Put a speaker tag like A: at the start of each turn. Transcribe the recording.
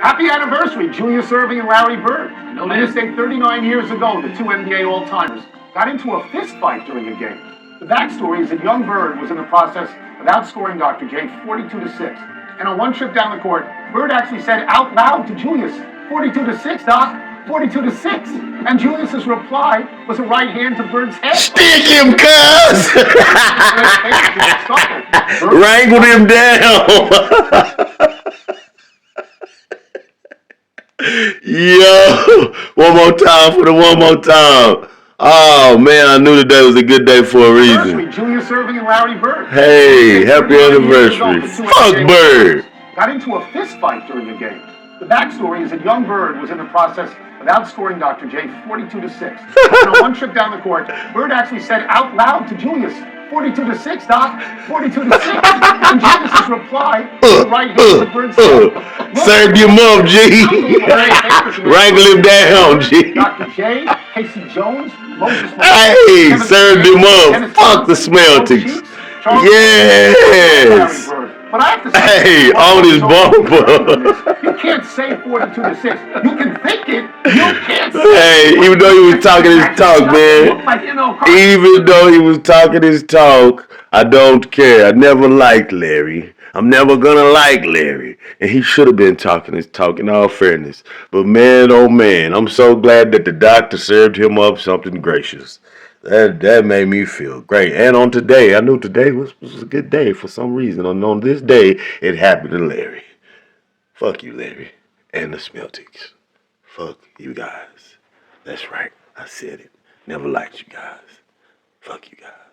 A: Happy anniversary, Julius Erving and Larry Bird. On this day 39 years ago, the two NBA all-timers got into a fist fight during a game. The backstory is that young Bird was in the process of outscoring Dr. J 42-6. And on one trip down the court, Bird actually said out loud to Julius, 42-6, Doc, 42-6. And Julius's reply was a right hand to Bird's head.
B: Stick him, cuz! Wrangle him down! Yo, one more time for the one more time. Oh man, I knew today was a good day for a reason.
A: Julius Erving and Larry Bird.
B: Hey, happy anniversary. Fuck Bird.
A: Got into a fist fight during the game. The backstory is that young Bird was in the process of outscoring Dr. J 42-6. And on one trip down the court, Bird actually said out loud to Julius, 42-6, Doc, 42-6. And Julius's reply was right hand to Bird's head.
B: Served him up, G. Wrangle him down, G.
A: Dr. J, Casey Jones, Moses.
B: Hey, served him up. Fuck the Smelltics. Yes.
A: But I have to say,
B: hey, on his bumper.
A: You can't say 42-6. You can think it. You can't say
B: Hey, even though he was talking his talk, man. Even though he was talking his talk, I don't care. I never liked Larry. I'm never gonna like Larry. And he should have been talking his talk in all fairness. But man, oh man, I'm so glad that the doctor served him up something gracious. That made me feel great. And on today, I knew today was a good day for some reason. And on this day, it happened to Larry. Fuck you, Larry. And the Smelltics. Fuck you guys. That's right. I said it. Never liked you guys. Fuck you guys.